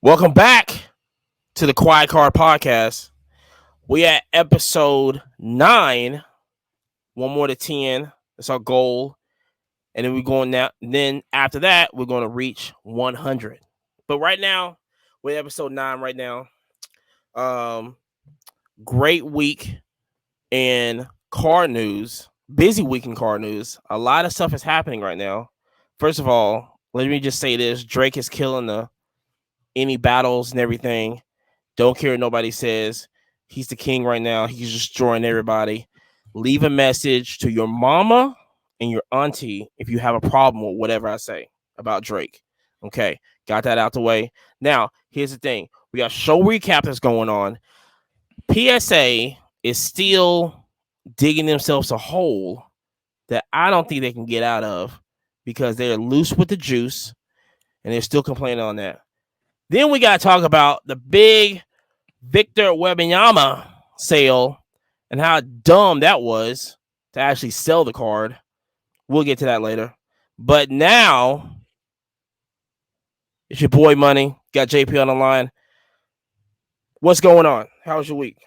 Welcome back to the Quiet Card Podcast. We at episode 9. One more to 10. That's our goal. And then we're going now. Then after that, we're going to reach 100. But right now, we're at episode 9 right now. Um, Great week in car news. Busy week in car news. A lot of stuff is happening right now. First of all, let me just say this: Drake is killing any battles and everything. Don't care what nobody says. He's the king right now. He's destroying everybody. Leave a message to your mama and your auntie if you have a problem with whatever I say about Drake. Okay, got that out the way. Now, here's the thing. We got show recap that's going on. PSA is still digging themselves a hole that I don't think they can get out of because they're loose with the juice and they're still complaining on that. Then we got to talk about the big Victor Wembanyama sale and how dumb that was to actually sell the card. We'll get to that later. But now it's your boy Money. Got JP on the line. What's going on? How was your week?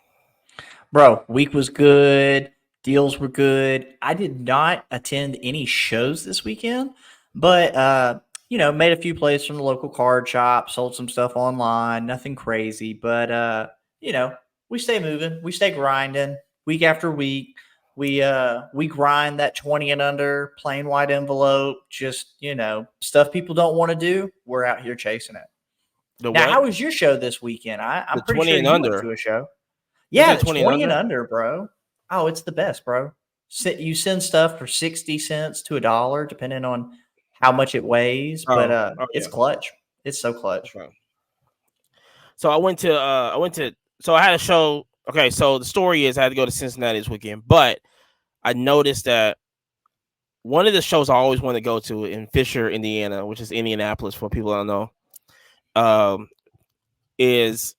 Bro, week was good. Deals were good. I did not attend any shows this weekend, but made a few plays from the local card shop, sold some stuff online, nothing crazy, but we stay moving, we stay grinding week after week. We grind that 20 and under plain white envelope, just, stuff people don't want to do. We're out here chasing it. The Now, what? how was your show this weekend? The I'm pretty 20 sure and you went under. to a show. You Yeah, said the 20 and 20 and under? under, bro. Oh, it's the best, bro. You send stuff for 60 cents to $1, depending on how much it weighs, but Oh it's yeah. clutch. It's so clutch. Okay. So so I had a show. Okay, so the story is I had to go to Cincinnati this weekend, but I noticed that one of the shows I always want to go to in Fisher, Indiana, which is Indianapolis for people I don't know, um, is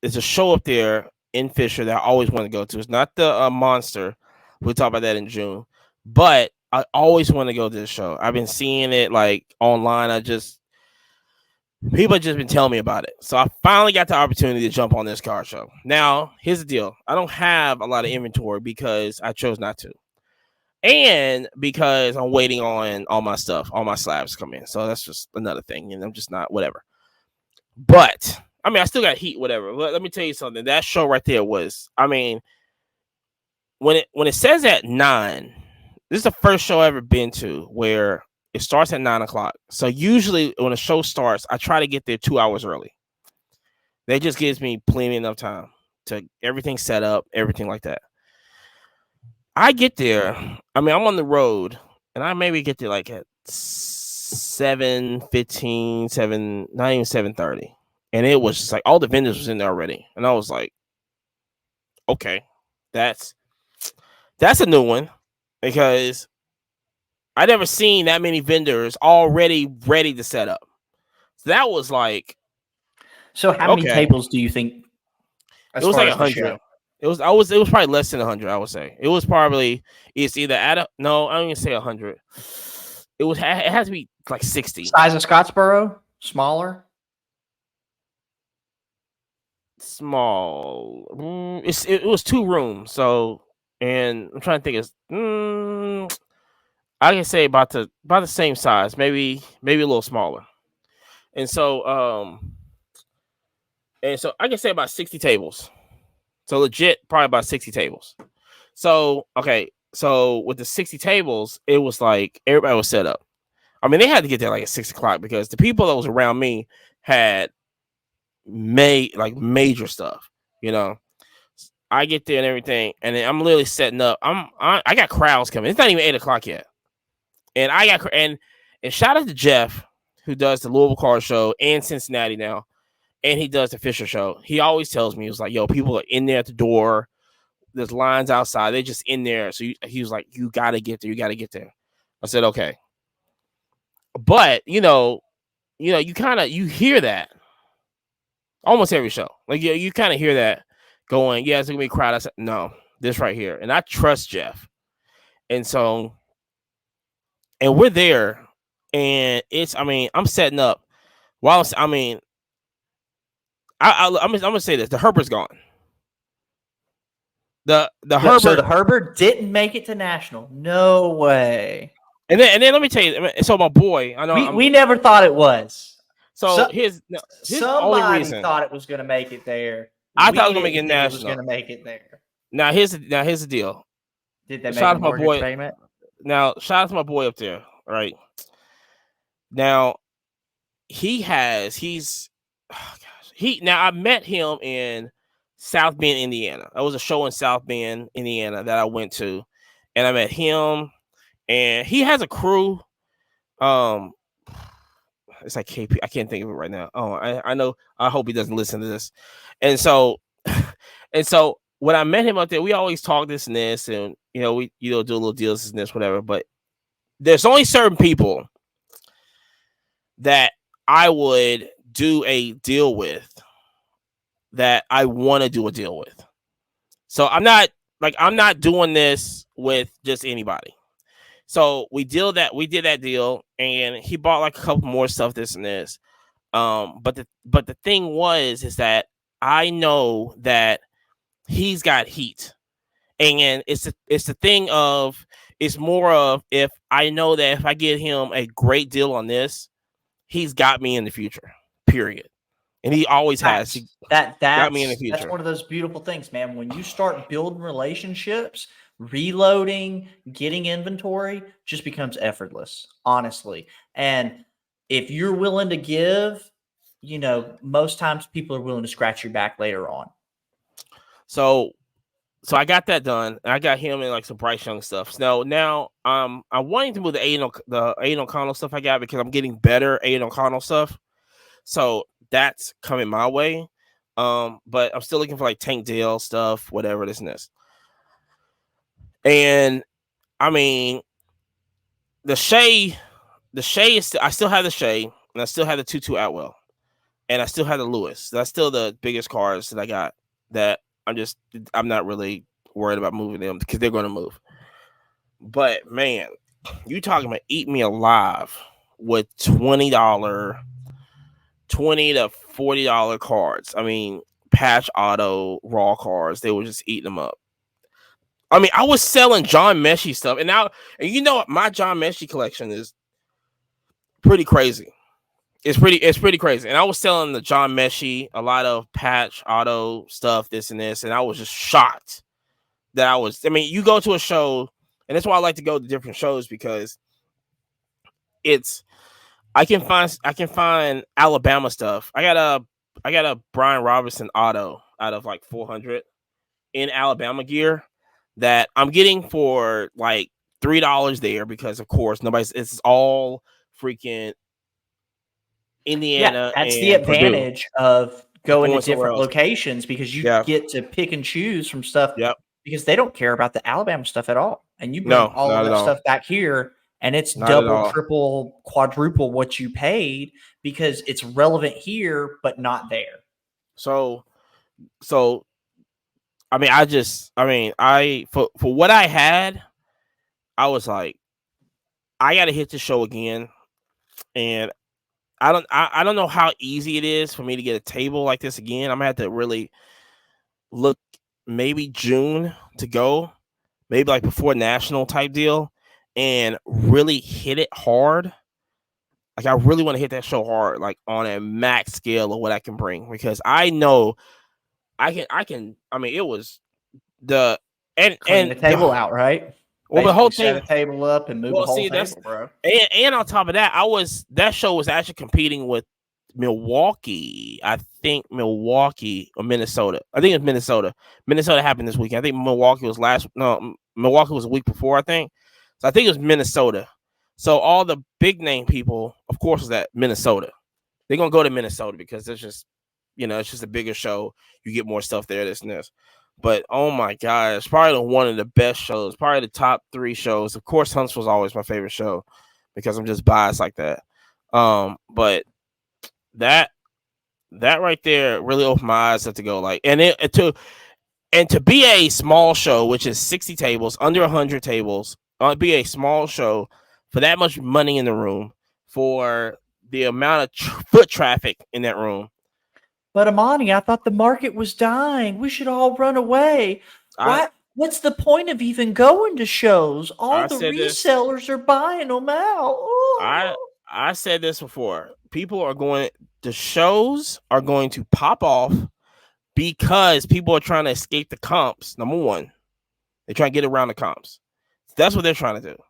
a show up there in Fisher that I always want to go to. It's not the Monster. We'll talk about that in June, but I always want to go to this show. I've been seeing it like online. People have just been telling me about it, so I finally got the opportunity to jump on this car show. Now, here's the deal: I don't have a lot of inventory because I chose not to, and because I'm waiting on all my stuff, all my slabs to come in. So that's just another thing, and I'm just not whatever. But I mean, I still got heat, whatever. Let me tell you something. That show right there was, I mean, when it says at 9, this is the first show I've ever been to where it starts at 9 o'clock. So usually when a show starts, I try to get there 2 hours early. That just gives me plenty enough time to everything set up, everything like that. I get there. I mean, I'm on the road, and I maybe get there like at 7:15, 7, not even 7:30, and it was just like all the vendors was in there already, and I was like, okay, that's a new one because I never seen that many vendors already ready to set up. So that was like, So, how many okay, tables do you think, it as was far like as the 100. show? It was probably less than 100. I would say it was probably it's either at a no, I don't even say 100. It has to be like 60. Size of Scottsboro? Smaller? Small. It was 2 rooms. So, and I'm trying to think. I can say about the same size, maybe a little smaller. And so I can say about 60 tables. So legit, probably about 60 tables. So okay, so with the 60 tables, it was like everybody was set up. I mean, they had to get there like at 6 o'clock because the people that was around me had major stuff. You know, I get there and everything, and then I'm literally setting up. I got crowds coming. It's not even 8 o'clock yet, and I got and shout out to Jeff who does the Louisville Car Show and Cincinnati now, and he does the Fisher Show. He always tells me he was like, "Yo, people are in there at the door. There's lines outside. They're just in there." So he was like, "You gotta get there. You gotta get there." I said, "Okay," but you kind of you hear that almost every show. Like you kind of hear that going, yeah, it's gonna be a crowd. I said, no, this right here, and I trust Jeff, and so and we're there, and it's I mean I'm setting up while I mean I'm gonna say this: the Herbert's gone. The So Herbert, the Herbert didn't make it to national. No way. and then let me tell you. So my boy, I know I'm. We never thought it was. So So here's the only somebody reason thought it was going to make it there. I thought I We was gonna make didn't it think it was going national. to make it there. Now here's the deal. Did they make Shout a out to my mortgage boy. payment? Now shout out to my boy up there. All right. Now he's oh gosh. Now I met him in South Bend, Indiana. There was a show in South Bend, Indiana that I went to, and I met him, and he has a crew. Um, it's like KP. I can't think of it right now. Oh, I know. I hope he doesn't listen to this. And so, and so when I met him out there, we always talk this and this, and we do a little deals and this, whatever. But there's only certain people that I would do a deal with, that I want to do a deal with. So I'm not doing this with just anybody. So we did that deal, and he bought like a couple more stuff, this and this. But the thing is that I know that he's got heat, and it's the thing of, it's more of, if I know that if I get him a great deal on this, he's got me in the future. Period. And he always has. He got me in the That's future. one of those beautiful things, man. When you start building relationships, reloading, getting inventory just becomes effortless, honestly. And if you're willing to give, most times people are willing to scratch your back later on. So I got that done. I got him in like some Bryce Young stuff. So now I'm wanting to move the Aiden O'Connell stuff I got, because I'm getting better Aiden O'Connell stuff. So that's coming my way. But I'm still looking for like Tank Dale stuff, whatever, this and this. And I mean, the Shea is I still have the Shea, and I still have the Tutu Atwell, and I still have the Lewis. That's still the biggest cars that I got, that I'm not really worried about moving them, because they're going to move. But man, you talking about eat me alive with $20 to $40 cards. I mean, patch auto raw cards. They were just eating them up. I mean, I was selling John Meshy stuff, and my John Meshy collection is pretty crazy. It's pretty crazy. And I was selling the John Meshy, a lot of patch auto stuff, this and this, and I was just shocked that I mean, you go to a show, and that's why I like to go to different shows, because I can find Alabama stuff. I got a Brian Robinson auto out of like 400 in Alabama gear that I'm getting for like $3 there, because of course it's all freaking Indiana That's the and Purdue. advantage of going to Somewhere different else. locations, because you Yeah. get to pick and choose from stuff, Yep. because they don't care about the Alabama stuff at all. And you bring No, all of not at that all. stuff back here, and it's Not at double, all. triple, quadruple what you paid, because it's relevant here, but not there. So I mean, for what I had, I was like, I got to hit the show again, and I don't know how easy it is for me to get a table like this again. I'm gonna have to really look, maybe June to go, maybe like before national type deal, and really hit it hard. Like, I really want to hit that show hard, like on a max scale of what I can bring, because I know I can. I mean, it was the Clean the table out, right? well, the whole Basically set thing. a table up and move a Well, whole see, that's table, bro. and on top of that, that show was actually competing with Milwaukee. I think Milwaukee or Minnesota. I think it's Minnesota. Minnesota happened this weekend. I think Milwaukee was Milwaukee was a week before, I think. So I think it was Minnesota. So all the big name people, of course, was at Minnesota. They're gonna go to Minnesota because it's just, it's just a bigger show. You get more stuff there, this and this. But oh my god, it's probably one of the best shows, probably the top 3 shows. Of course, Huntsville's always my favorite show because I'm just biased like that. But that right there really opened my eyes to go like, to be a small show, which is 60 tables, under 100 tables, be a small show for that much money in the room, for the amount of foot traffic in that room. But Amani, I thought the market was dying. We should all run away. I What's the point of even going to shows? All I the said this. resellers are buying them out. I Oh. I said this before. People are going. The shows are going to pop off because people are trying to escape the comps. Number one, they're trying to get around the comps. That's what they're trying to do.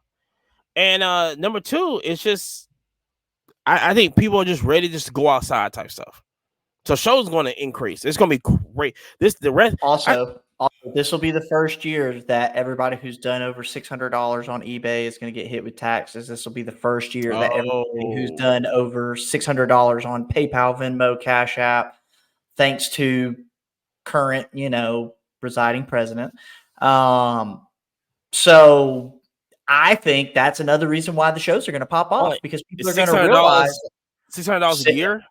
And number two, it's just I think people are just ready just to go outside type stuff. So shows going to increase. It's going to be great. The rest. Also, this will be the first year that everybody who's done over $600 on eBay is going to get hit with taxes. This will be the first year that everybody who's done over $600 on PayPal, Venmo, Cash App, thanks to current, presiding president. So I think that's another reason why the shows are going to pop off because people are going to realize $600 a year.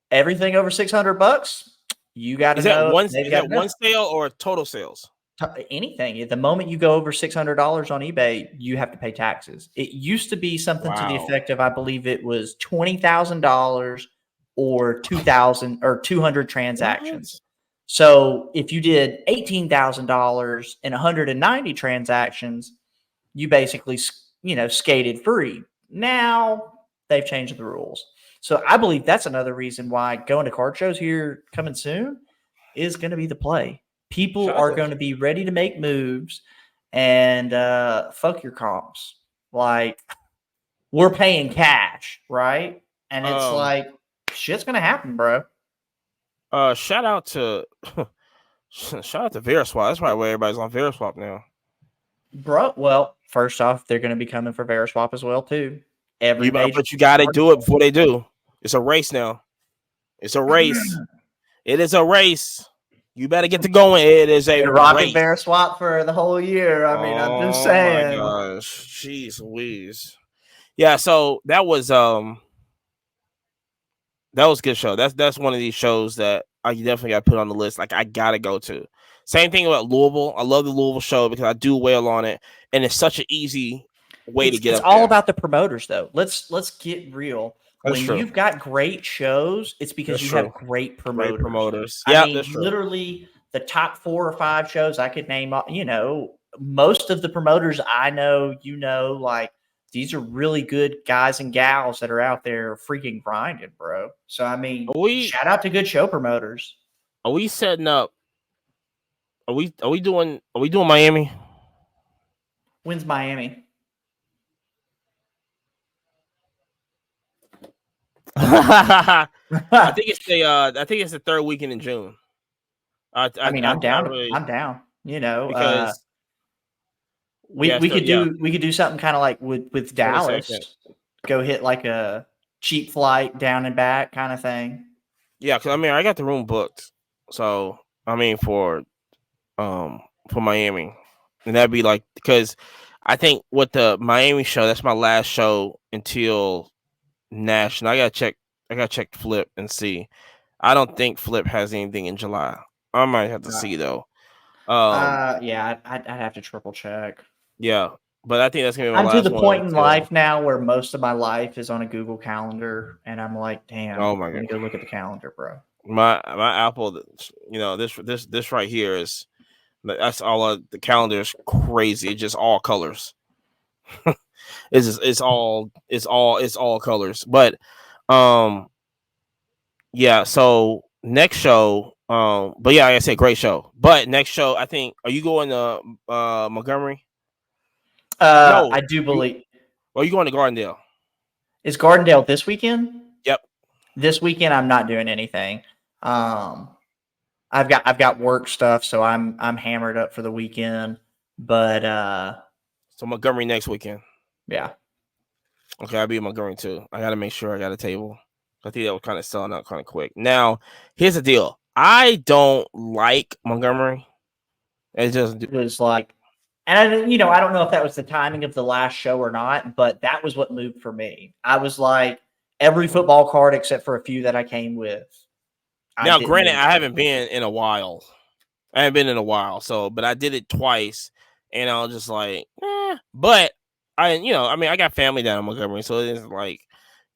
Everything over $600, you got to know. Is that one sale or total sales? Anything. The moment you go over $600 on eBay, you have to pay taxes. It used to be something to the effect of, I believe it was $20,000 or 2,000 or 200 transactions. What? So if you did $18,000 and 190 transactions, you basically, skated free. Now they've changed the rules. So I believe that's another reason why going to card shows here coming soon is going to be the play. People are going to be ready to make moves and fuck your comps. Like, we're paying cash, right? And it's like, shit's going to happen, bro. Shout out to Veriswap. That's probably where everybody's on Veriswap now. Bro, well, first off, they're going to be coming for Veriswap as well, too. But you got to do it before they do. It's a race now. It's a race. It is a race. You better get to going. It is a race. Veriswap for the whole year. I mean, I'm just saying. Oh my gosh, jeez Louise. Yeah, so that was a good show. That's one of these shows that I definitely got to put on the list. Like I gotta go to. Same thing about Louisville. I love the Louisville show because I do wail on it, and it's such an easy way to get. It's all about the promoters, though. Let's get real. That's true. You've got great shows, it's because you have great promoters. Yeah, I mean, literally the top 4 or 5 shows I could name. Most of the promoters I know, like these are really good guys and gals that are out there freaking grinding, bro. So I mean, shout out to good show promoters. Are we setting up? Are we doing Miami? When's Miami? I think it's the third weekend in June. I'm down. I'm down. Because we could do something kind of like with Dallas. 22nd. Go hit like a cheap flight down and back kind of thing. Yeah, because I got the room booked. So for Miami, and that'd be like because I think with the Miami show, that's my last show until National. I gotta check Flip and see. I don't think Flip has anything in July. I might have to see though. Yeah, I'd have to triple check. Yeah, but I think that's gonna be my last one. I'm to the point in life now where most of my life is on a Google Calendar, and I'm like, damn. Oh my god, let me go look at the calendar, bro. My Apple, this right here is that's all. The calendar is crazy. It's just all colors. It's all colors. But yeah. So next show, but yeah, like I said, great show. But next show, I think, are you going to Montgomery? No, I do believe. Or are you going to Gardendale? Is Gardendale this weekend? Yep. This weekend, I'm not doing anything. I've got work stuff, so I'm hammered up for the weekend. But so Montgomery next weekend. Yeah. Okay, I'll be in Montgomery too. I got to make sure I got a table. I think that was kind of selling out kind of quick. Now, here's the deal. I don't like Montgomery. It was like, and I don't know if that was the timing of the last show or not, but that was what moved for me. I was like, every football card except for a few that I came with. Now, granted, I haven't been in a while. But I did it twice, and I was just like, But I got family down in Montgomery, so it isn't like,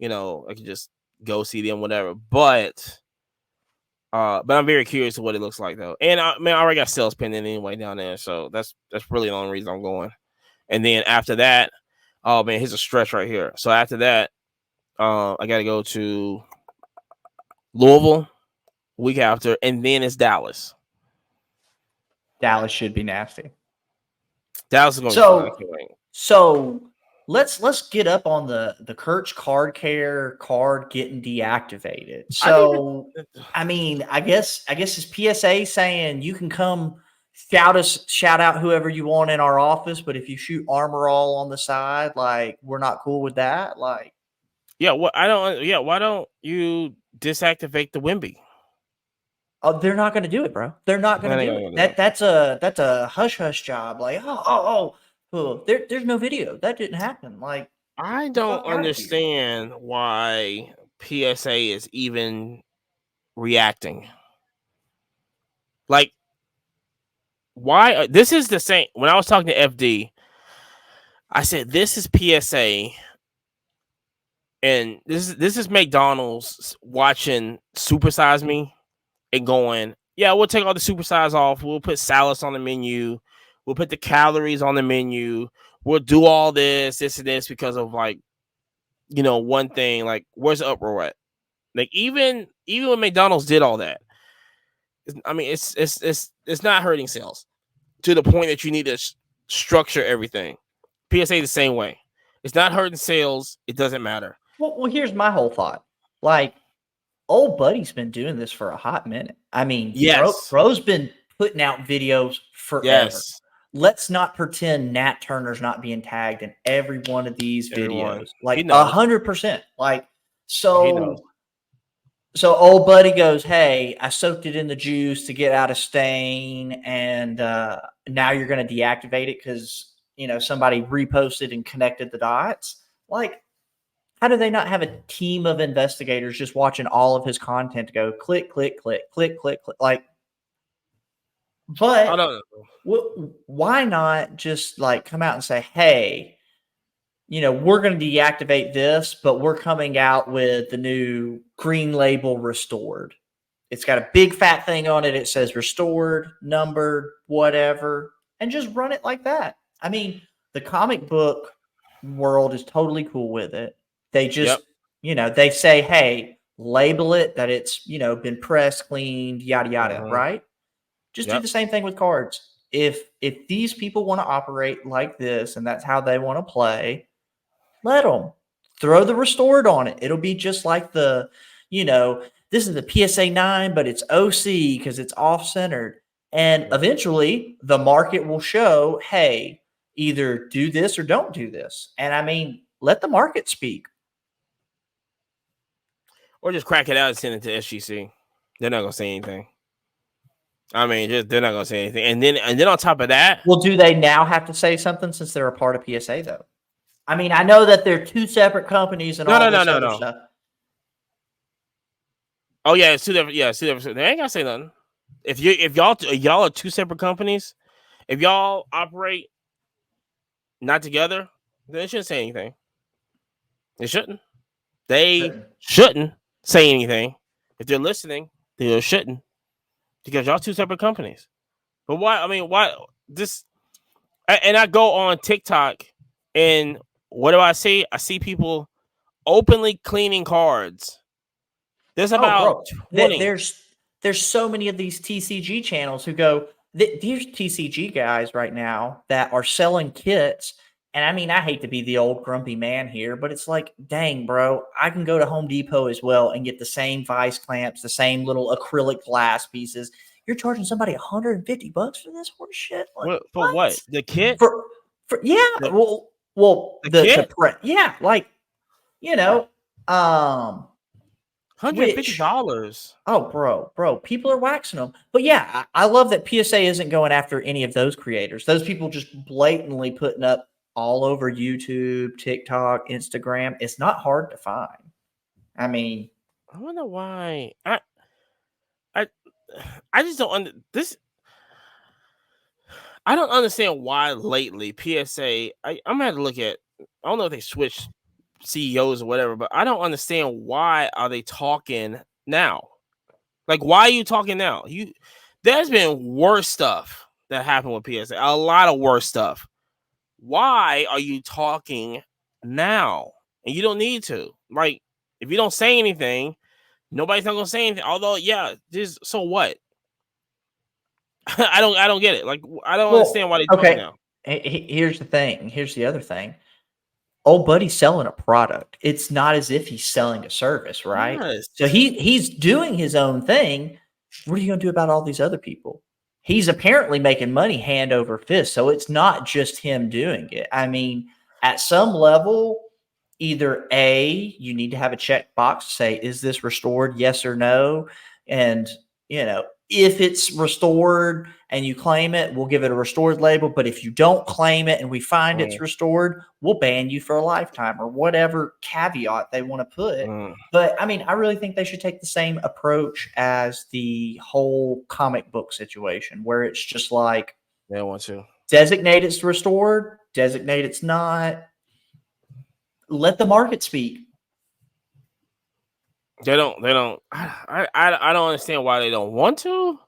I could just go see them, whatever. But But I'm very curious to what it looks like though. And I already got sales pending anyway down there, so that's really the only reason I'm going. And then after that, oh man, here's a stretch right here. So after that, I got to go to Louisville week after, and then it's Dallas. Dallas should be nasty. Dallas is gonna be fun. I So can't wait. so let's get up on the Kurtz card care card getting deactivated. I think So I mean, I guess it's PSA saying you can come shout out whoever you want in our office, but if you shoot Armor All on the side, like we're not cool with that. Like, yeah, what I don't. Yeah, why don't you deactivate the Wimby? oh, they're not going to do it, bro. They're not going to do it. That's a hush hush job. Like, there's no video. That didn't happen. Like, I don't understand why PSA is even reacting. Like, why? This is the same. When I was talking to FD, I said this is PSA, and this is McDonald's watching Supersize Me and going, yeah, we'll take all the supersize off. We'll put salads on the menu. We'll put the calories on the menu. We'll do all this and this because of like, one thing. Like, where's the uproar at? Like, even when McDonald's did all that, I mean, it's not hurting sales to the point that you need to structure everything. PSA the same way. It's not hurting sales. It doesn't matter. Well, here's my whole thought. Like, old buddy's been doing this for a hot minute. I mean, yes, bro's been putting out videos forever. Yes. Let's not pretend Nat Turner's not being tagged in every one of these videos. Like 100%. Like, so old buddy goes, hey, I soaked it in the juice to get out of stain, and now you're going to deactivate it because somebody reposted and connected the dots. Like, how do they not have a team of investigators just watching all of his content to go click, click, click, click, click, click? Like, but I don't know. Why not just like come out and say, hey, we're going to deactivate this, but we're coming out with the new green label restored. It's got a big fat thing on it. It says restored, numbered, whatever, and just run it like that. I mean, the comic book world is totally cool with it. They just, they say, hey, label it that it's, been pressed, cleaned, yada, yada, right? Just do the same thing with cards. If these people want to operate like this and that's how they want to play, let them throw the restored on it. It'll be just like the, this is the PSA 9, but it's OC because it's off-centered. And eventually the market will show, hey, either do this or don't do this. And I mean, let the market speak. Or just crack it out and send it to SGC. They're not going to say anything. I mean, they're not going to say anything. And then on top of that. Well, do they now have to say something since they're a part of PSA, though? I mean, I know that they're two separate companies and all this other stuff. Oh, yeah, it's two different. Yeah, it's two different. They ain't got to say nothing. If y'all are two separate companies, if y'all operate not together, then they shouldn't say anything. They shouldn't. They shouldn't say anything. If they're listening, they shouldn't. Because y'all two separate companies. But why? I mean, why this? And I go on TikTok, and what do I see? I see people openly cleaning cards. There's about 20. There's so many of these TCG channels who go, these TCG guys right now that are selling kits. And I mean, I hate to be the old grumpy man here, but it's like, dang, bro, I can go to Home Depot as well and get the same vice clamps, the same little acrylic glass pieces. You're charging somebody $150 for this horse shit? Like, for what? The kit? For yeah. Well, the kit? Yeah, like, $150. Oh, bro, people are waxing them. But yeah, I love that PSA isn't going after any of those creators. Those people just blatantly putting up all over YouTube, TikTok, Instagram. It's not hard to find. I mean, I wonder why. I just don't this. I don't understand why lately PSA. I'm gonna have to look at. I don't know if they switched CEOs or whatever, but I don't understand why are they talking now. Like, why are you talking now? There's been worse stuff that happened with PSA. A lot of worse stuff. Why are you talking now? And you don't need to. Like, if you don't say anything, nobody's not gonna say anything. Although, yeah, just so what? I don't get it. Like, I don't understand Well, why they're talking okay. now. Here's the thing. Here's the other thing. Old buddy's selling a product. It's not as if he's selling a service, right? Yes. So he's doing his own thing. What are you going to do about all these other people? He's apparently making money hand over fist. So it's not just him doing it. I mean, at some level, either A, you need to have a checkbox to say, is this restored? Yes or no. And, if it's restored and you claim it, we'll give it a restored label. But if you don't claim it and we find it's restored, we'll ban you for a lifetime or whatever caveat they want to put. But I mean, I really think they should take the same approach as the whole comic book situation where it's just like They want to designate it's restored, designate it's not. Let the market speak. They don't. I don't understand why they don't want to.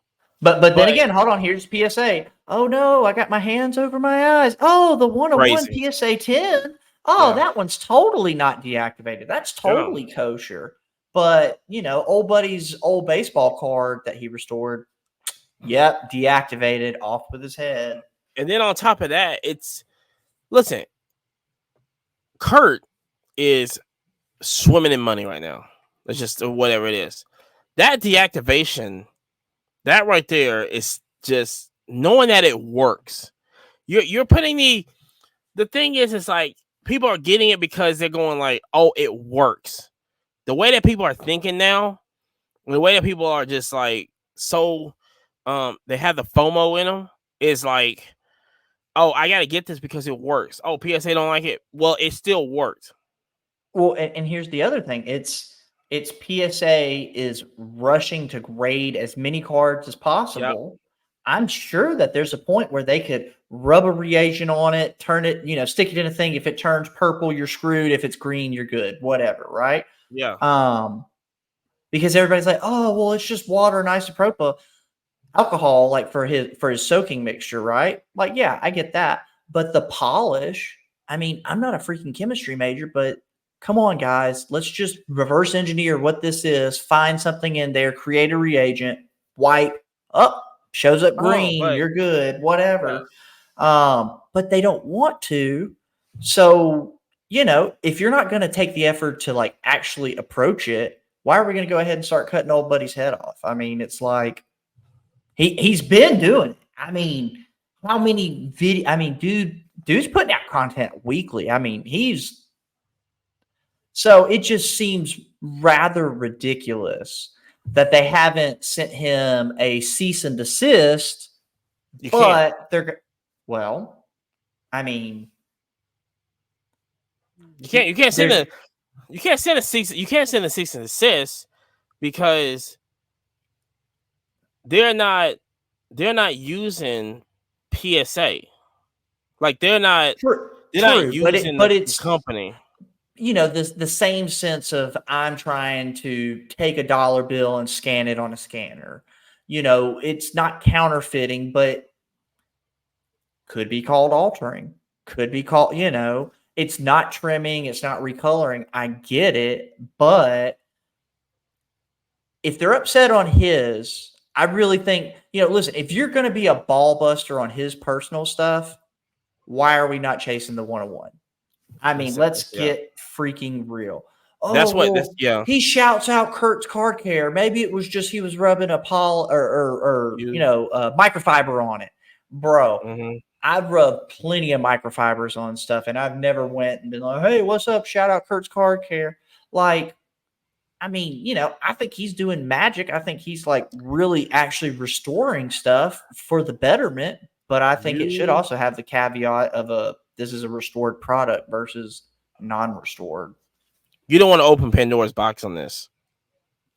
But then again, hold on. Here's PSA. Oh no, I got my hands over my eyes. Oh, the 101 PSA 10. Oh, yeah. That one's totally not deactivated. That's totally kosher. But old buddy's old baseball card that he restored, yep, deactivated, off with his head. And then on top of that, listen, Kurt is swimming in money right now. It's just whatever it is. That deactivation, that right there is just knowing that it works. You're putting the thing is, it's like people are getting it because they're going like, oh, it works. The way that people are thinking now, the way that people are just like so, they have the FOMO in them is like, oh, I gotta get this because it works. Oh, PSA don't like it. Well, it still worked. Well, and here's the other thing. It's PSA is rushing to grade as many cards as possible. Yep. I'm sure that there's a point where they could rub a reagent on it, turn it, stick it in a thing. If it turns purple, you're screwed. If it's green, you're good. Whatever, right? Yeah. Because everybody's like, oh, well, it's just water and isopropyl alcohol, like for his soaking mixture, right? Like, yeah, I get that. But the polish, I mean, I'm not a freaking chemistry major, but come on, guys, let's just reverse engineer what this is, find something in there, create a reagent, wipe up, shows up green, you're good, whatever. Yeah. But they don't want to. So, if you're not going to take the effort to like actually approach it, why are we going to go ahead and start cutting old buddy's head off? I mean, it's like he's been doing it. I mean, how many video? I mean, dude's putting out content weekly. I mean, so it just seems rather ridiculous that they haven't sent him a cease and desist. Well, I mean, you can't send a cease and desist because they're not using PSA. Like they're not using the company. The same sense of I'm trying to take a dollar bill and scan it on a scanner. It's not counterfeiting, but could be called altering. Could be called, it's not trimming. It's not recoloring. I get it. But if they're upset on his, I really think, listen, if you're going to be a ball buster on his personal stuff, why are we not chasing the 101? I mean, let's get freaking real. Oh, that's what. He shouts out Kurt's card care. Maybe it was just he was rubbing a microfiber on it, bro. Mm-hmm. I've rubbed plenty of microfibers on stuff, and I've never went and been like, "Hey, what's up? Shout out Kurt's card care." Like, I mean, I think he's doing magic. I think he's like really actually restoring stuff for the betterment. But I think it should also have the caveat of this is a restored product versus non-restored. You don't want to open Pandora's box on this.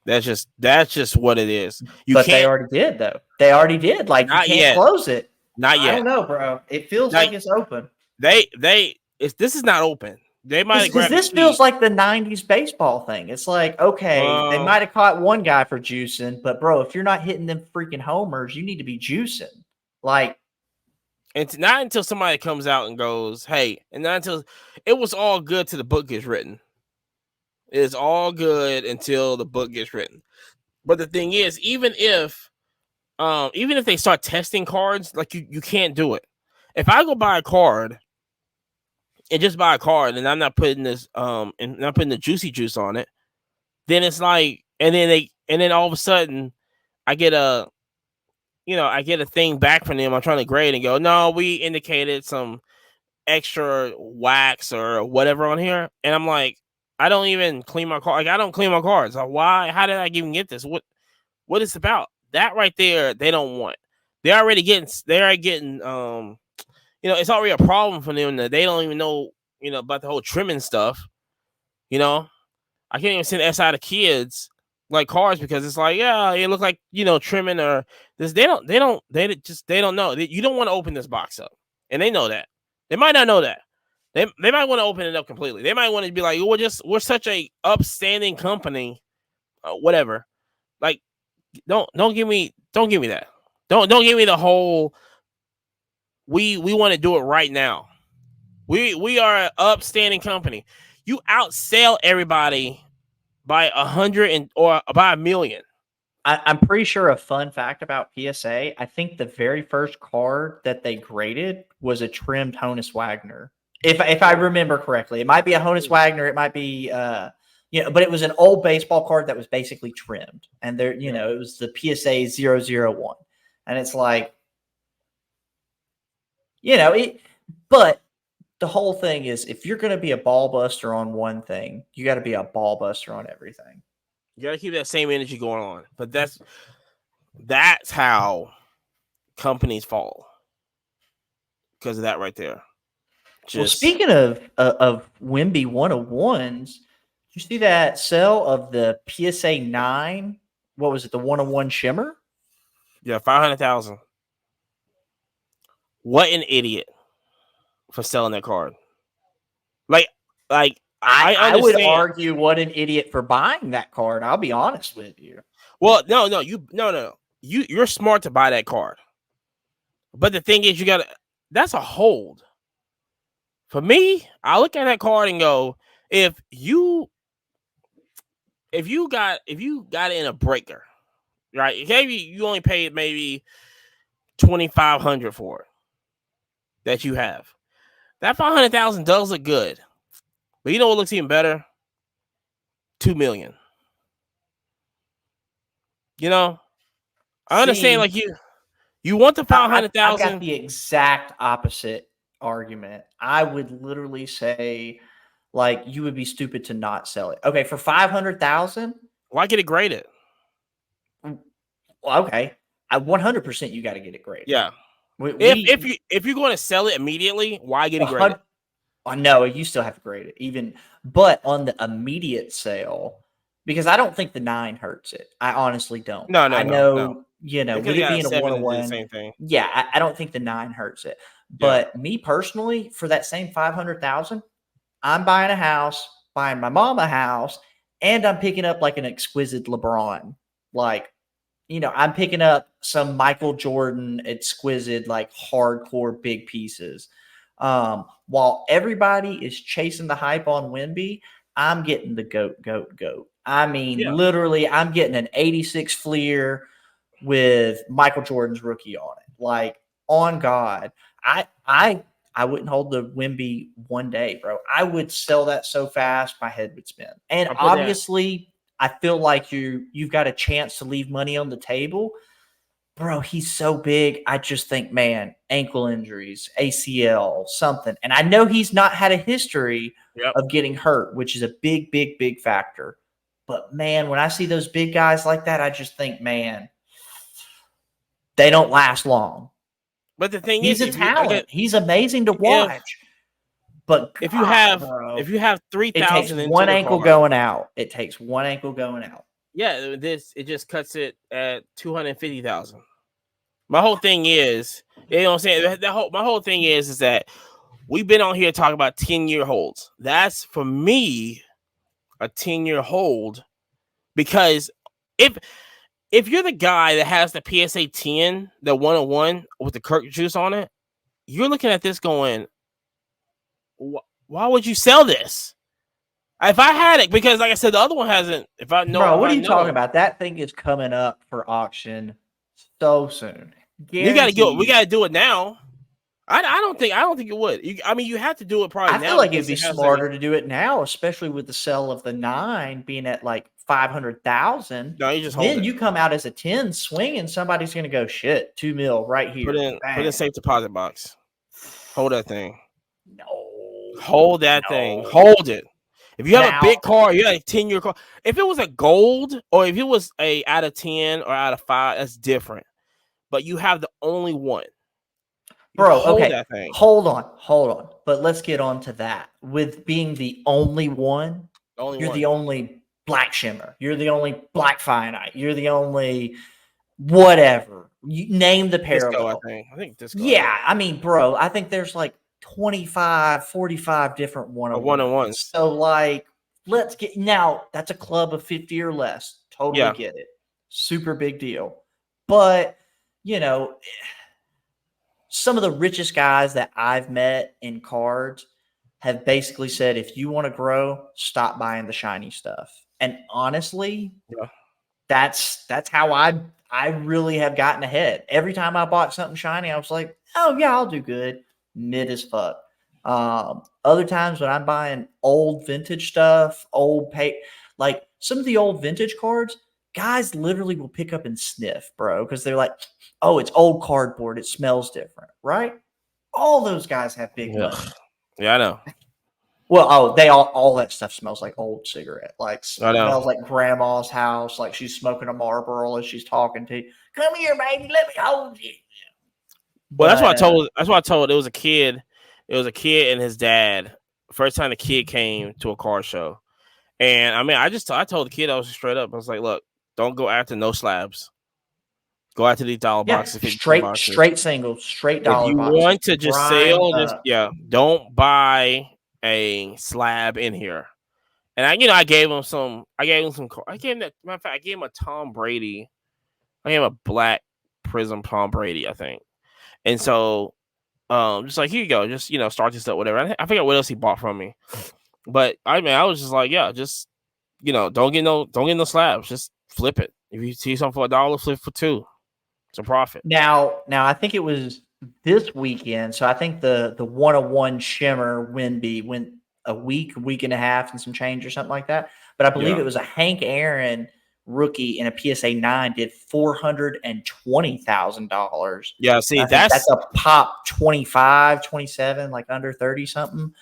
That's just what it is. They already did, though. They already did. Like, you can't close it. Not yet. I don't know, bro. It feels like it's open. This is not open. They might have Because grabbed the this feels tweet. like the '90s baseball thing. It's like, okay, they might have caught one guy for juicing, but bro, if you're not hitting them freaking homers, you need to be juicing. Like, and not until somebody comes out and goes, "Hey," and not until it was all good till the book gets written. It's all good until the book gets written. But the thing is, even if they start testing cards, like you can't do it. If I go buy a card and just buy a card, and I'm not putting this and not putting the juicy juice on it, then it's like, and then all of a sudden, I get a I get a thing back from them. I'm trying to grade and go, no, we indicated some extra wax or whatever on here, and I'm like, I don't even clean my card. Like I don't clean my cards. Like, why? How did I even get this? What it's about? That right there, they don't want. They're already getting. It's already a problem for them that they don't even know. About the whole trimming stuff. You know, I can't even send SI to kids like cars because it's like, yeah, it look like trimming or this. They don't know. You don't want to open this box up, and they know that. They might not know that. They might want to open it up completely. They might want to be like, we're such a upstanding company, whatever. Like, don't give me that. Don't give me the whole. We want to do it right now. We are an upstanding company. You outsell everybody by 100 or by 1,000,000. I'm pretty sure a fun fact about PSA. I think the very first card that they graded was a trimmed Honus Wagner. If I remember correctly, it might be a Honus Wagner. It might be but it was an old baseball card that was basically trimmed, and there it was the PSA 001, and it's like but the whole thing is, if you're going to be a ball buster on one thing, you got to be a ball buster on everything. You got to keep that same energy going on. But that's how companies fall, because of that right there. Well, speaking of Wimby 101s, did you see that sale of the PSA 9? What was it, the 101 Shimmer? Yeah, 500,000. What an idiot for selling that card. Like I would understand. argue what an idiot for buying that card. I'll be honest with you. Well, no, you're smart to buy that card. But the thing is, that's a hold. For me, I look at that card and go, if you got it in a breaker, right? Maybe you only paid maybe 2,500 for it that you have. That 500,000 does look good, but you know what looks even better? 2,000,000. I understand. Like you want the 500,000. I got the exact opposite argument. I would literally say, like, you would be stupid to not sell it. Okay, for 500,000, why get it graded? Well, okay, 100% you got to get it graded. Yeah. If you're going to sell it immediately, why get it graded? No, you still have to grade it, but on the immediate sale, because I don't think the 9 hurts it. I honestly don't. No. I know, with it being a 101, same thing. Yeah, I don't think the 9 hurts it. But me personally, for that same 500,000, I'm buying a house, buying my mom a house, and I'm picking up like an exquisite LeBron. Like, I'm picking up some Michael Jordan exquisite, like hardcore big pieces. While everybody is chasing the hype on Wemby, I'm getting the goat. I mean, literally, I'm getting an 86 Fleer with Michael Jordan's rookie on it. Like, on God, I wouldn't hold the Wemby one day, bro. I would sell that so fast, my head would spin. And obviously, I feel like you've got a chance to leave money on the table. Bro, he's so big. I just think, man, ankle injuries, ACL, something. And I know he's not had a history of getting hurt, which is a big, big, big factor. But, man, when I see those big guys like that, I just think, man, they don't last long. But the thing is, he's a talent. He's amazing to watch. But if you have 3,000, it takes one ankle going out. It takes one ankle going out. Yeah, it just cuts it at 250,000. My whole thing is, you know what I'm saying? My whole thing is that we've been on here talking about 10-year holds. That's for me a 10-year hold because if if you're the guy that has the PSA 10, the 101 with the Kirk juice on it, you're looking at this going, why would you sell this? If I had it, because like I said, the other one hasn't. If I know, Bro, if what I are you talking know, about? That thing is coming up for auction so soon. you got to Guarantee go. We you. got to do it now. I don't think it would. I mean, you have to do it probably I feel now like it'd because be it has a. smarter to do it now, especially with the sale of the 9 being at like 500,000. No, you just hold Then it. you come out as a 10 swing, and somebody's going to go, shit, 2 mil right here. Put in Bang. safe deposit box. Hold that thing. No. Hold that thing. No. Hold it. If you have a Now, big car, you got a 10-year car. If it was a gold or if it was a out of 10 or out of 5, that's different. But you have the only one. You bro, hold okay. that thing. Hold on. But let's get on to that. With being the only one, The only you're one. the only black shimmer. You're the only black finite. You're the only whatever. You name the Disco, I parallel. think Disco. Yeah, I mean, bro, I think there's like 25, 45 different One-on-ones. So, like, let's get now. That's a club of 50 or less. Totally Yeah. get it. Super big deal. But, you know, some of the richest guys that I've met in cards have basically said, if you want to grow, stop buying the shiny stuff. And honestly, Yeah. that's how I really have gotten ahead. Every time I bought something shiny, I was like, oh yeah, I'll do good. Mid as fuck. Other times when I'm buying old vintage stuff, like some of the old vintage cards, guys literally will pick up and sniff, bro, because they're like, oh, it's old cardboard, it smells different, right? All those guys have big money. Yeah, I know. Well, they all that stuff smells like old cigarette. Like I know. smells like grandma's house. Like she's smoking a Marlboro as she's talking to you. Come here, baby. Let me hold you. Well, that's what I But, told. That's what I told. It was a kid. It was a kid and his dad. First time the kid came to a car show, and I mean, I told the kid, I was straight up. I was like, look, don't go after no slabs. Go after these dollar yeah, boxes, 50 boxes. straight singles, straight If dollar you boxes. want to just Grind sell, just up. don't buy a slab in here. And I gave him some. I gave him some. I gave him that. Matter of fact, I gave him a Tom Brady. I gave him a black Prism Tom Brady, I think. And so, just like, here you go, just start this up, whatever. I forget what else he bought from me, but I mean, I was just like, yeah, just don't get no slabs, just flip it. If you see something for $1, flip for $2. It's a profit. Now I think it was this weekend. So I think the 101 Shimmer went a week and a half and some change or something like that. But I believe Yeah. it was a Hank Aaron rookie in a PSA 9 did $420,000. Yeah, see, That's a pop 25, 27, like under 30 something.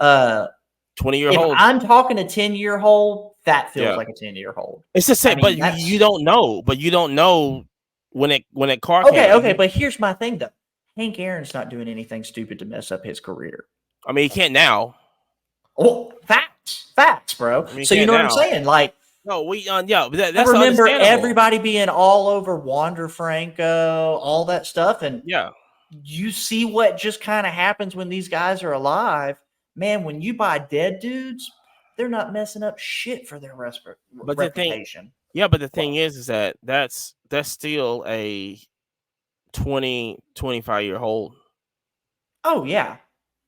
20-year If hold. I'm talking a 10-year hold, that feels Yeah. like a 10-year hold. It's the same, I mean, but you don't know. But you don't know when it car came. Okay, but here's my thing though. Hank Aaron's not doing anything stupid to mess up his career. I mean, he can't now. Well, facts, bro. I mean, So you know what I'm now. saying? Like, No, yeah, that's I remember understandable. everybody being all over Wander Franco, all that stuff, and Yeah, you see what just kind of happens when these guys are alive. Man, when you buy dead dudes, they're not messing up shit for their reputation. but the thing is that that's still a 20, 25-year hold. Oh yeah.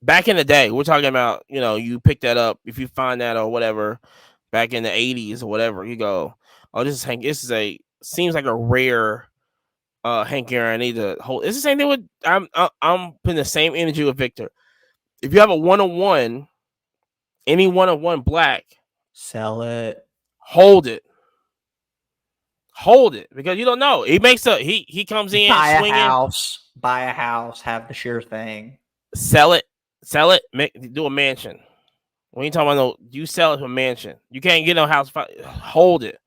Back in the day, we're talking about, you pick that up if you find that or whatever. Back in the 80s or whatever, you go, oh, this is Hank. This is seems like a rare Hank Aaron. I need to hold. It's the same thing with I'm putting the same energy with Victor. If you have a 101, any 101 black, Sell it. hold it because you don't know. He makes he comes in swinging. Buy a house, have the sure thing. Sell it, do a mansion. When you talking about you sell it to a mansion. You can't get no house. Hold it.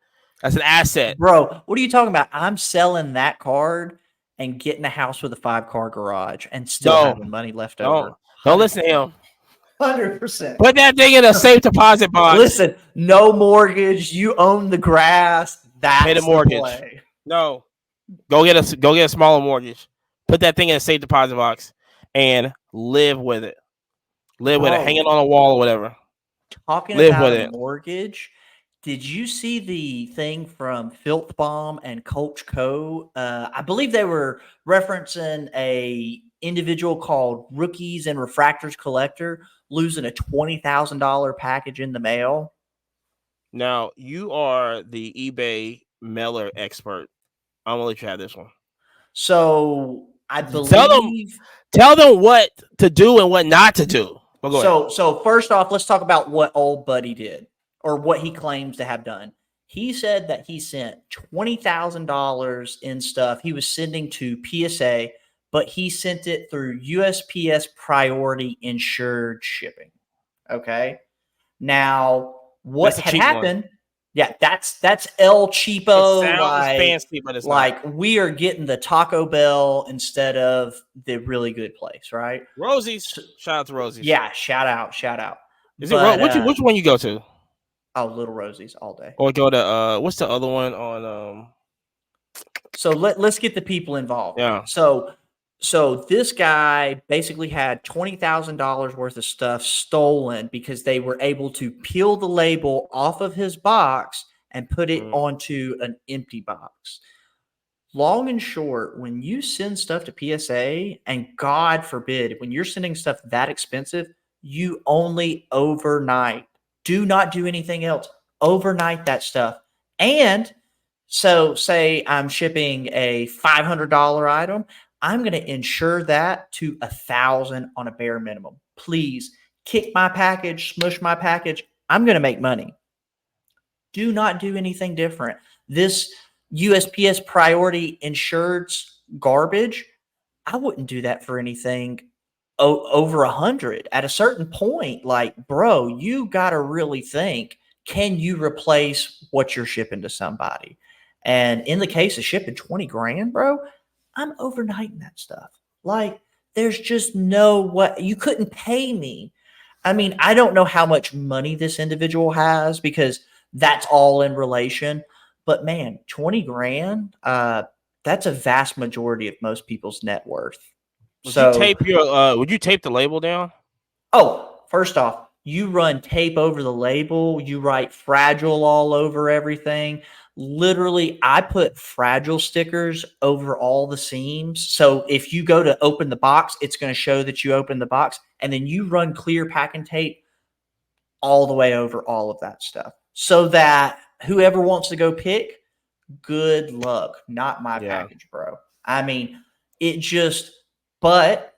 That's an asset, bro. What are you talking about? I'm selling that card and getting a house with a 5-car garage and still having money left over. Don't listen to him. 100%. Put that thing in a safe deposit box. Listen, no mortgage. You own the grass. That's pay the mortgage. The play. No, go get a smaller mortgage. Put that thing in a safe deposit box and live with it. Live with it, hang Bro, it on a wall or whatever. talking Live about with a it. mortgage, did you see the thing from Filth Bomb and Coach Co? I believe they were referencing a individual called Rookies and Refractors Collector losing a $20,000 package in the mail. Now you are the eBay mailer expert. I'm gonna let you have this one. So I Tell them, believe tell them what to do and what not to do. But go ahead. so first off, let's talk about what old buddy did or what he claims to have done. He said that he sent $20,000 in stuff he was sending to PSA, but he sent it through USPS priority insured shipping. Okay. Now, what That's a had cheap one. happened? Yeah, that's El It Cheapo. sounds fancy, but it's not. Like we are getting the Taco Bell instead of the really good place, right? Rosie's. So, Shout out to Rosie's. yeah, shout out, shout out. Is it But which one you go to? oh, Little Rosie's all day. Or go to what's the other one on So let's get the people involved. yeah. So this guy basically had $20,000 worth of stuff stolen because they were able to peel the label off of his box and put it onto an empty box. Long and short, when you send stuff to PSA, and God forbid, when you're sending stuff that expensive, you only overnight. Do not do anything else. Overnight that stuff. And so, say I'm shipping a $500 item, I'm going to insure that to 1,000 on a bare minimum. Please kick my package, smush my package. I'm going to make money. Do not do anything different. This USPS priority insured garbage, I wouldn't do that for anything over 100. At a certain point, like, bro, you got to really think, can you replace what you're shipping to somebody? And in the case of shipping 20 grand, bro, I'm overnighting that stuff. Like, there's just no what you couldn't pay me. I mean, I don't know how much money this individual has because that's all in relation. But man, 20 grand, that's a vast majority of most people's net worth. So, Would you tape the label down? oh, first off, you run tape over the label, you write fragile all over everything. Literally, I put fragile stickers over all the seams. So if you go to open the box, it's going to show that you opened the box. And then you run clear packing tape all the way over all of that stuff so that whoever wants to go pick, good luck. Not my Yeah. package, bro. I mean, it just, but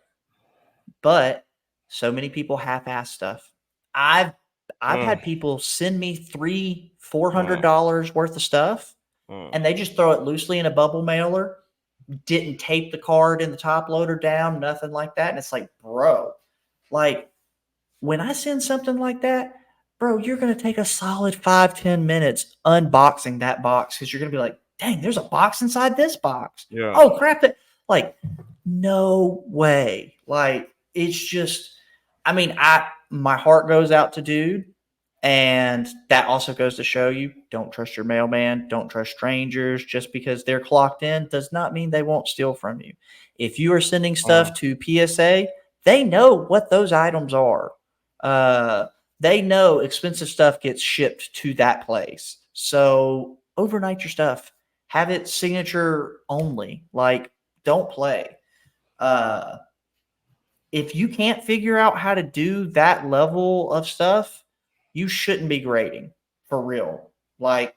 so many people half-ass stuff. I've had people send me $300-400 worth of stuff, and they just throw it loosely in a bubble mailer. Didn't tape the card in the top loader down, nothing like that. And it's like, bro, like when I send something like that, bro, you're gonna take a solid 5-10 minutes unboxing that box because you're gonna be like, dang, there's a box inside this box. Yeah. Oh crap! That like, no way. Like, it's just, I mean, my heart goes out to dude, and that also goes to show you don't trust your mailman, don't trust strangers. Just because they're clocked in does not mean they won't steal from you. If you are sending stuff to PSA, they know what those items are. They know expensive stuff gets shipped to that place. So overnight your stuff. Have it signature only. Like, don't play. If you can't figure out how to do that level of stuff, you shouldn't be grading for real. Like,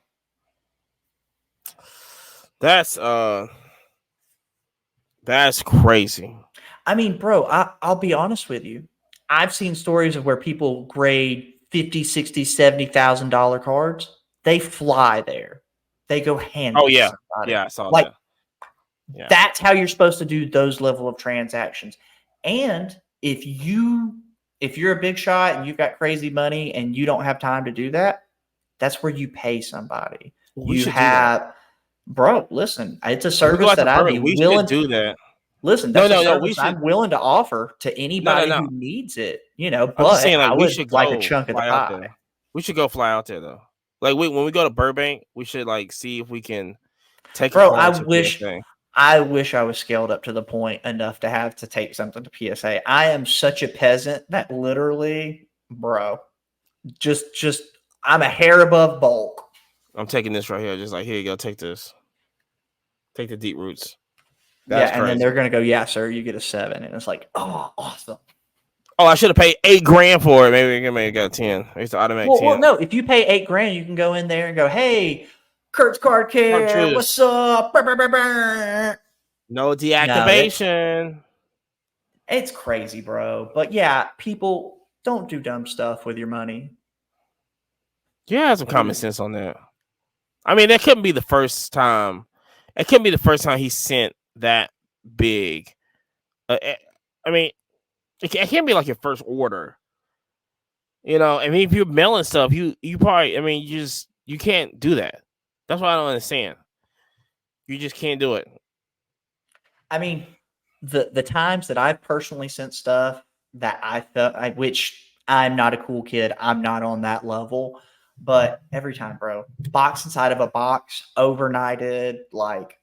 That's crazy. I mean, bro, I'll be honest with you. I've seen stories of where people grade 50, 60, $70,000 cards. They fly there. They go hand Oh it to yeah. somebody. Yeah, I saw Like, that. Yeah. that's how you're supposed to do those level of transactions. And if you're a big shot and you've got crazy money and you don't have time to do that, that's where you pay somebody. We You should do that. have, bro, listen, it's a When we go service out to that I'd be Burbank, we should willing. do that. Listen, No, that's a no, no. We service should. I'm willing to offer to anybody No. who needs it, I'm just but saying, like, I we would should like a go chunk of the fly out pie. there. We should go fly out there though. Like, when we go to Burbank, we should like see if we can take a Bro, car to PSA. I wish I was scaled up to the point enough to have to take something to PSA. I am such a peasant that literally, bro, just I'm a hair above bulk. I'm taking this right here. Just like, here you go. Take this. Take the deep roots. Yeah, That's and then crazy. they're gonna go, yeah, sir, you get a 7, and it's like, oh, awesome. Oh, I should have paid $8,000 for it. Maybe I got 10. It's the automatic Well, 10. no, if you pay $8,000, you can go in there and go, hey, Kurt's Card Care, Cartridge. what's up? Brr, brr, brr, brr. No No, deactivation. it's crazy, bro. But yeah, people don't do dumb stuff with your money. Yeah, have some common sense on that. I mean, that couldn't be the first time. It couldn't be the first time he sent that big. I mean, it can't be like your first order. You know, I mean, if you're mailing stuff, you probably, I mean, you can't do that. That's what I don't understand. You just can't do it. I mean, the times that I've personally sent stuff that I felt, which I'm not a cool kid, I'm not on that level, but every time, bro, box inside of a box, overnighted, like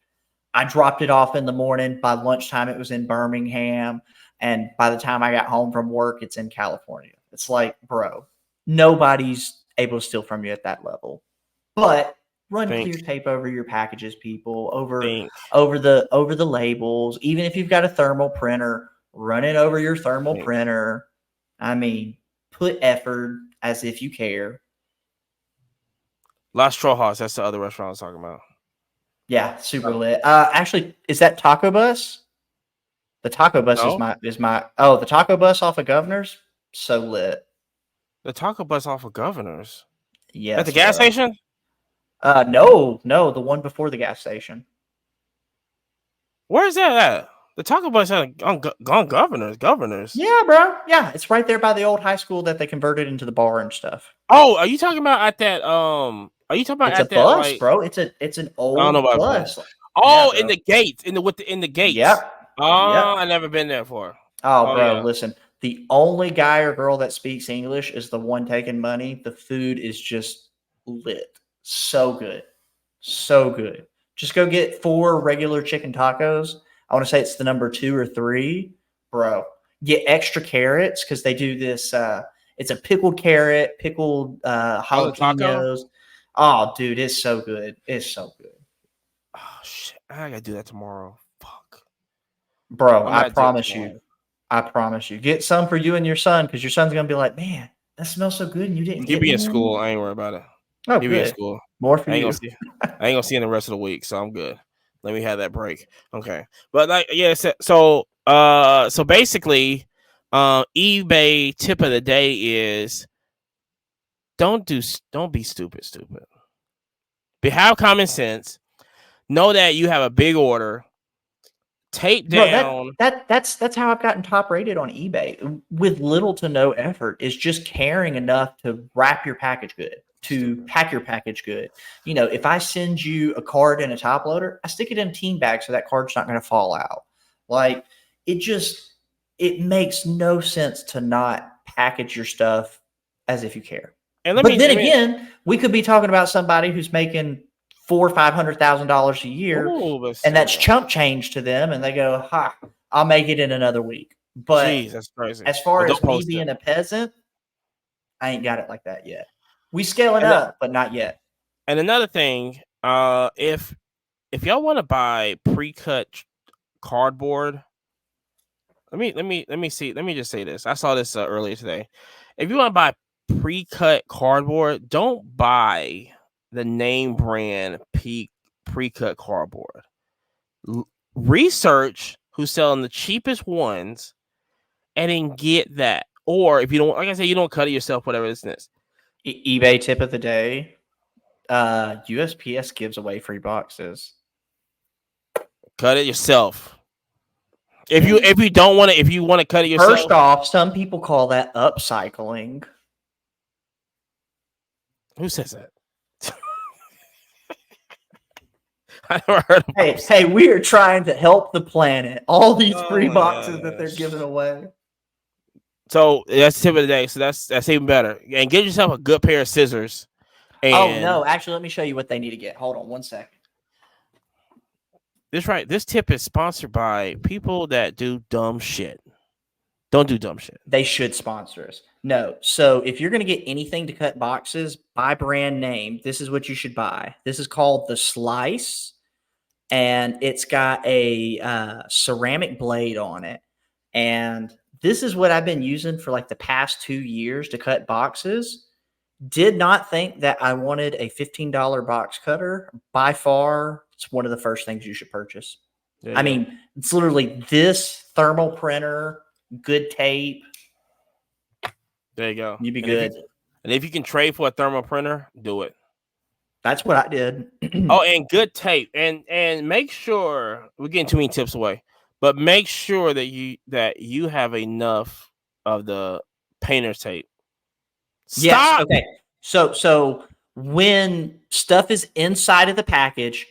I dropped it off in the morning. By lunchtime, it was in Birmingham. And by the time I got home from work, it's in California. It's like, bro, nobody's able to steal from you at that level. But run Think, clear tape over your packages, people, think, over the labels. Even if you've got a thermal printer, run it over your thermal think. printer. I mean, put effort as if you care. Las Trojas, that's the other restaurant I was talking about. Yeah, super lit. Actually, is that Taco Bus? The Taco Bus No, the Taco Bus off of Governor's, so lit. the Taco Bus off of Governors. At the Yes, gas bro. station? No, the one before the gas station. Where's that at? The Taco Bus on Governors. Governors. Yeah, bro. Yeah, it's right there by the old high school that they converted into the bar and stuff. Oh, are you talking about at that? Are you talking about It's a at that? bus, Like, bro. It's an I don't know old about that. bus. Yeah, Oh, in bro. the gates, in the gates. Yep. Oh, Yep. I never been there for. Oh, Oh bro, yeah, listen. The only guy or girl that speaks English is the one taking money. The food is just lit. So good. So good. Just go get 4 regular chicken tacos. I want to say it's the number 2 or 3. Bro, get extra carrots because they do this. It's a pickled carrot, pickled on the taco. jalapenos. Oh, dude, it's so good. It's so good. Oh shit, I gotta do that tomorrow. Fuck, Bro, I I might do it promise you. tomorrow. I promise you. Get some for you and your son because your son's going to be like, man, that smells so good and you didn't He get be me in school. any. I ain't worried about it. Oh, He be in good. school. More for I ain't gonna you. see. I ain't gonna see him the rest of the week, so I'm good. Let me have that break. Okay, but like, yeah. So basically, eBay tip of the day is don't be stupid. Have common sense. Know that you have a big order. Tape Bro, down. that's how I've gotten top rated on eBay with little to no effort. Is just caring enough to wrap your package good, to pack your package good. You know, if I send you a card in a top loader, I stick it in a team bag so that card's not going to fall out. Like it makes no sense to not package your stuff as if you care. And But then again, we could be talking about somebody who's making $400,000-$500,000 a year, ooh, but and that's still, chump change to them, and they go, "Ha, I'll make it in another week." But jeez, that's crazy. as far But as don't me post it. being a peasant, I ain't got it like that yet. We scaling And up, but not yet. and another thing, if y'all want to buy pre-cut cardboard, let me see. Let me just say this. I saw this earlier today. If you want to buy pre-cut cardboard, don't buy the name brand pre-cut cardboard. Research who's selling the cheapest ones and then get that. Or if you don't, like I said, you don't cut it yourself, whatever this is. eBay tip of the day: USPS gives away free boxes. Cut it yourself. If you don't want to, if you want to cut it yourself. First off, some people call that upcycling. Who says that? I never heard of Hey, we are trying to help the planet. All these Oh free my boxes that they're gosh. giving away. So that's the tip of the day. So that's even better. And get yourself a good pair of scissors. Oh And no, actually, let me show you what they need to get. Hold on one second. This tip is sponsored by people that do dumb shit. Don't do dumb shit. They should sponsor us. No. So if you're going to get anything to cut boxes, buy brand name. This is what you should buy. This is called the Slice, and it's got a ceramic blade on it. And this is what I've been using for like the past 2 years to cut boxes. Did not think that I wanted a $15 box cutter. By far, it's one of the first things you should purchase. I mean, it's literally this thermal printer, good tape. There you go. You'd be good. And if you can trade for a thermal printer, do it. That's what I did. Oh, and good tape. And make sure we're getting too many tips away, but make sure that you have enough of the painter's tape. Stop. Yes. Okay. So when stuff is inside of the package,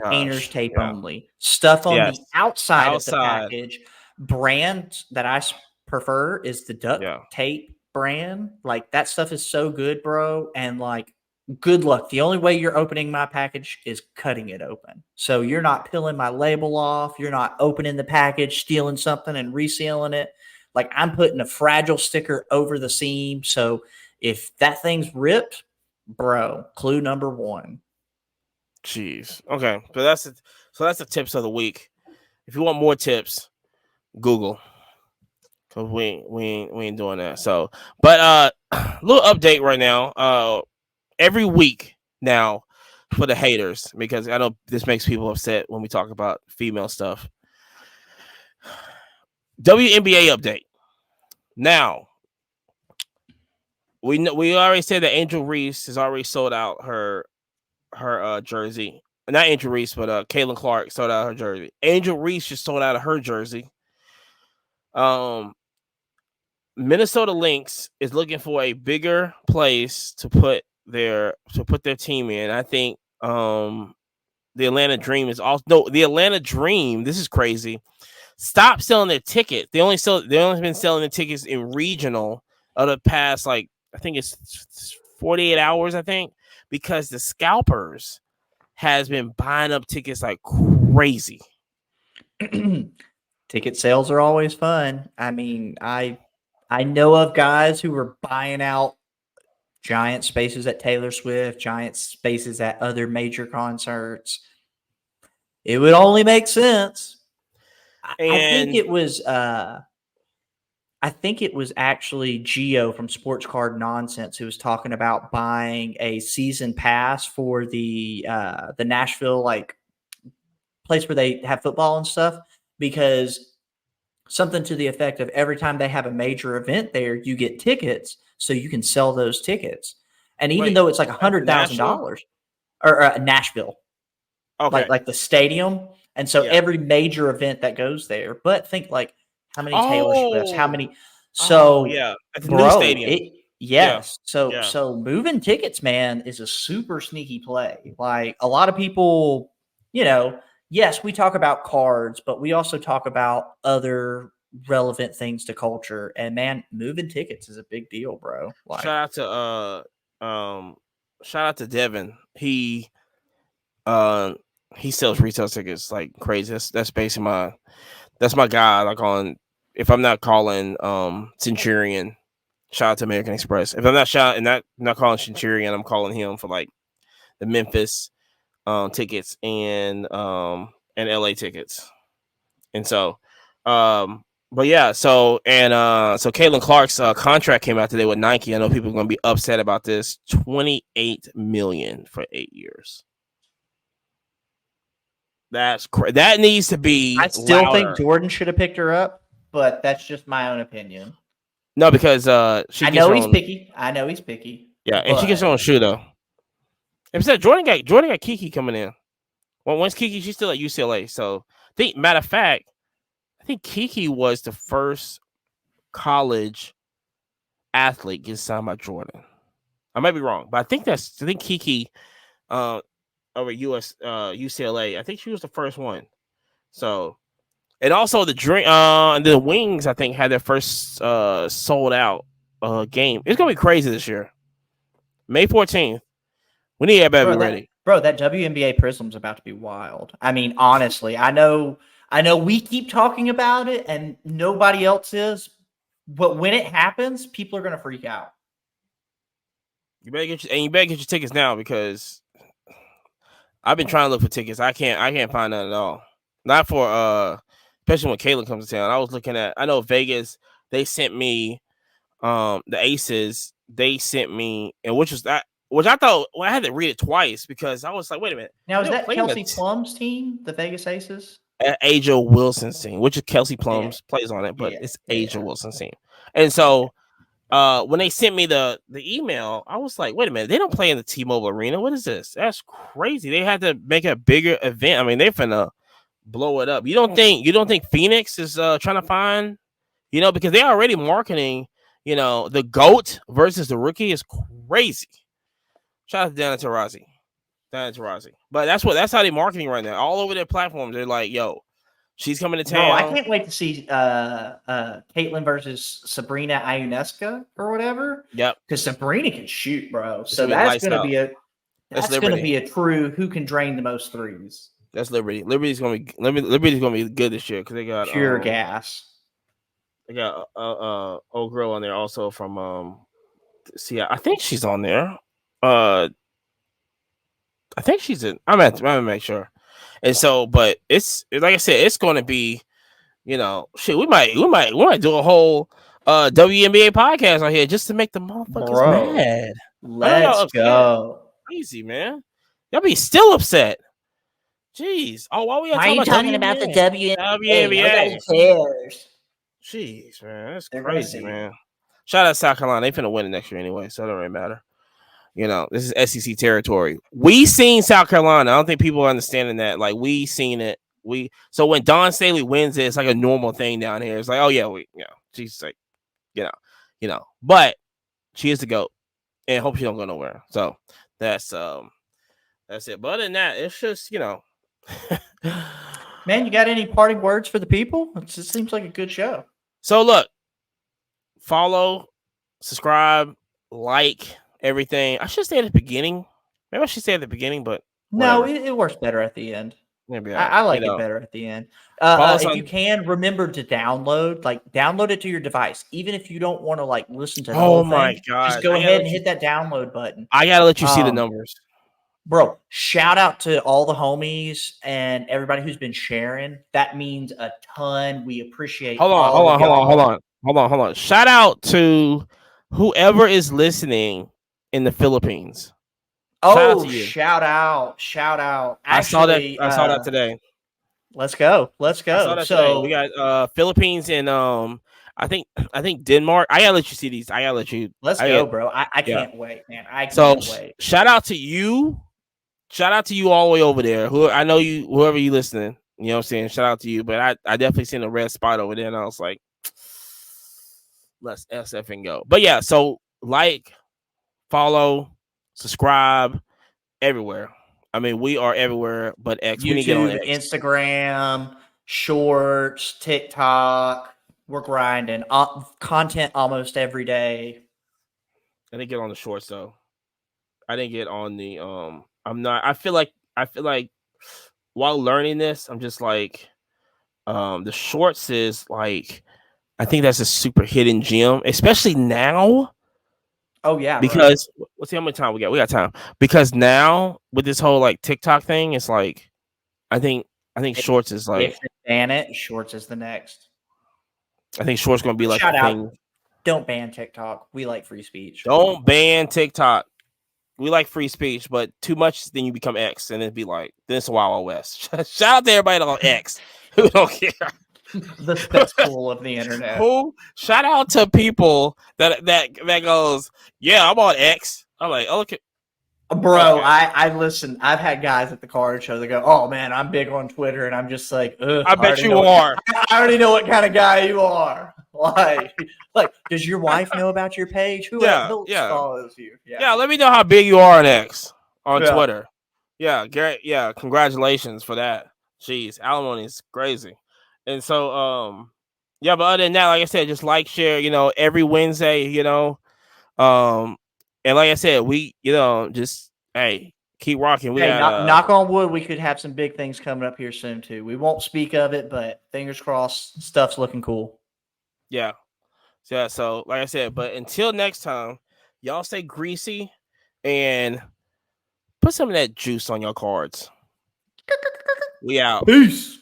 painter's tape only. Stuff on the outside of the package, brand that I prefer is the duct tape brand. Like that stuff is so good, bro. And like, good luck. The only way you're opening my package is cutting it open. So you're not peeling my label off. You're not opening the package, stealing something and resealing it. Like I'm putting a fragile sticker over the seam. So if that thing's ripped, bro, clue number one. Jeez. Okay. So that's the tips of the week. If you want more tips, Google. Cause we ain't doing that. So, but little update right now. Every week now for the haters, because I know this makes people upset when we talk about female stuff. WNBA update. Now, we already said that Angel Reese has already sold out her jersey. Not Angel Reese, but Caitlin Clark sold out her jersey. Angel Reese just sold out of her jersey. Minnesota Lynx is looking for a bigger place to put their team in. I think the Atlanta Dream is also the Atlanta Dream. This is crazy. Stop selling their tickets. They only been selling the tickets in regional of the past, like I think it's 48 hours. I think because the scalpers has been buying up tickets like crazy. Ticket sales are always fun. I mean, I know of guys who were buying out giant spaces at Taylor Swift, giant spaces at other major concerts. It would only make sense. I think it was actually Gio from Sports Card Nonsense who was talking about buying a season pass for the Nashville like place where they have football and stuff, because something to the effect of every time they have a major event there, you get tickets so you can sell those tickets. And even though it's like $100,000 or Nashville, okay, like the stadium. And so every major event that goes there, but think like how many Taylor Swifts, how many, so at the new stadium. So moving tickets, man, is a super sneaky play. Like a lot of people, yes, we talk about cards, but we also talk about other relevant things to culture. And man, moving tickets is a big deal, bro. Like, shout out to Devin. He sells retail tickets like crazy. That's basically that's my guy. Like if I'm not calling Centurion, shout out to American Express. If I'm not calling Centurion, I'm calling him for like the Memphis tickets and LA tickets. And so but yeah, so Caitlin Clark's contract came out today with Nike. I know people are going to be upset about this. $28 million for 8 years. That needs to be. I still think Jordan should have picked her up, but that's just my own opinion. No, because I know he's picky. Yeah, and she gets her own shoe though. Instead, Jordan got Kiki coming in. Well, once Kiki, she's still at UCLA. So, matter of fact, I think Kiki was the first college athlete get signed by Jordan. I might be wrong, but I think Kiki over UCLA. I think she was the first one. So, and also the Wings, I think, had their first sold out game. It's gonna be crazy this year. May 14th. We need everybody to be ready. Bro, that WNBA Prism's about to be wild. I mean, honestly, I know we keep talking about it and nobody else is, but when it happens, people are gonna freak out. You better get your tickets now because I've been trying to look for tickets. I can't find none at all. Not for especially when Caitlin comes to town. I was looking at I know Vegas, they sent me the Aces, they sent me and which I thought I had to read it twice because I was like, wait a minute. Now, They is were that playing Kelsey Plum's team, the Vegas Aces? Aja Wilson's team, which is Kelsey Yeah, Plums plays on it, but yeah, it's Aja yeah, Wilson's team. And yeah. so when they sent me the email, I was like, wait a minute, they don't play in the T-Mobile Arena. What is this? That's crazy. They had to make a bigger event. I mean, they're finna blow it up. You don't think Phoenix is trying to find, because they already marketing, the GOAT versus the rookie is crazy. Shout out to Dana Taurasi. But that's how they're marketing right now. All over their platforms. They're like, yo, she's coming to Bro, I town. can't wait to see Caitlin versus Sabrina Ionescu or whatever. Yep. Because Sabrina can shoot, bro. It's So gonna be that's lights gonna out. be a That's that's gonna Liberty. be a true who can drain the most threes. That's Liberty. Liberty's gonna be good this year because they got Pure gas. they got old girl on there also from see I think she's on there. I think she's in. I'm gonna make sure. And so, but it's like I said, it's gonna be, shit. We might do a whole WNBA podcast on here just to make the motherfuckers Bro, mad. I know y'all let's upset. go. Crazy, man. Y'all be still upset. Jeez. Oh, why we gotta Why are talk you about talking about the WNBA? WNBA? Nobody WNBA. cares. Jeez, man. That's They're crazy, crazy. man. Shout out South Carolina. They finna win it next year anyway, so it don't really matter. This is SEC territory. We seen South Carolina. I don't think people are understanding that. Like we seen it. So when Don Staley wins it, it's like a normal thing down here. It's like, oh yeah, she's like, but she is the GOAT, and hope she don't go nowhere. So that's it. But other than that, it's just Man, you got any parting words for the people? It just seems like a good show. So look, follow, subscribe, like everything. I should say at the beginning. Maybe I should say at the beginning, but No, whatever. it works better at the end. Maybe I like it better at the end. Follow us If on. you can, remember to download it to your device. Even if you don't want to listen to the Oh whole my thing, just god! go ahead and hit that download button. I gotta let you see the numbers, bro. Shout out to all the homies and everybody who's been sharing. That means a ton. We appreciate. Hold on. Shout out to whoever is listening in the Philippines. Shout out. Actually, I saw that today. Let's go. I saw that today. We got Philippines and I think Denmark. I gotta let you see these. I gotta let you. Let's go, bro. I can't wait, man. I can't wait. Shout out to you. Shout out to you all the way over there. Whoever you listening. You know what I'm saying? Shout out to you. But I definitely seen a red spot over there, and I was like, let's SF and go. But yeah, so like, follow, subscribe, everywhere. I mean, we are everywhere but X. YouTube, we need to get on X. Instagram, Shorts, TikTok. We're grinding content almost every day. I didn't get on the Shorts though. I didn't get on the I'm not. I feel like while learning this, I'm just like the Shorts is like I think that's a super hidden gem, especially now. Oh yeah, because let's see how much time we got. We got time because now with this whole like TikTok thing, it's like I think Shorts is like if they ban it, Shorts is the next. I think Shorts gonna be like the thing. Don't ban TikTok. We like free speech. Don't ban TikTok. We like free speech, but too much, then you become X, and it'd be like then it's Wild West. Shout out to everybody on X who don't care. The cesspool of the internet. Shout out to people that goes, yeah, I'm on X. I'm like, okay. Bro, okay. I listen. I've had guys at the card show that go, "Oh man, I'm big on Twitter," and I'm just like, I bet you are. I already know what kind of guy you are. Like, does your wife know about your page? Who else follows you? Yeah, let me know how big you are on X on Twitter. Yeah, Garrett. Yeah, congratulations for that. Jeez, alimony is crazy. And so, but other than that, like I said, just like, share, every Wednesday, and like I said, we, just, hey, keep rocking. We Hey, got knock on wood, we could have some big things coming up here soon too. We won't speak of it, but fingers crossed, stuff's looking cool. yeah. Yeah, so like I said, but until next time, y'all stay greasy and put some of that juice on your cards. We out. Peace.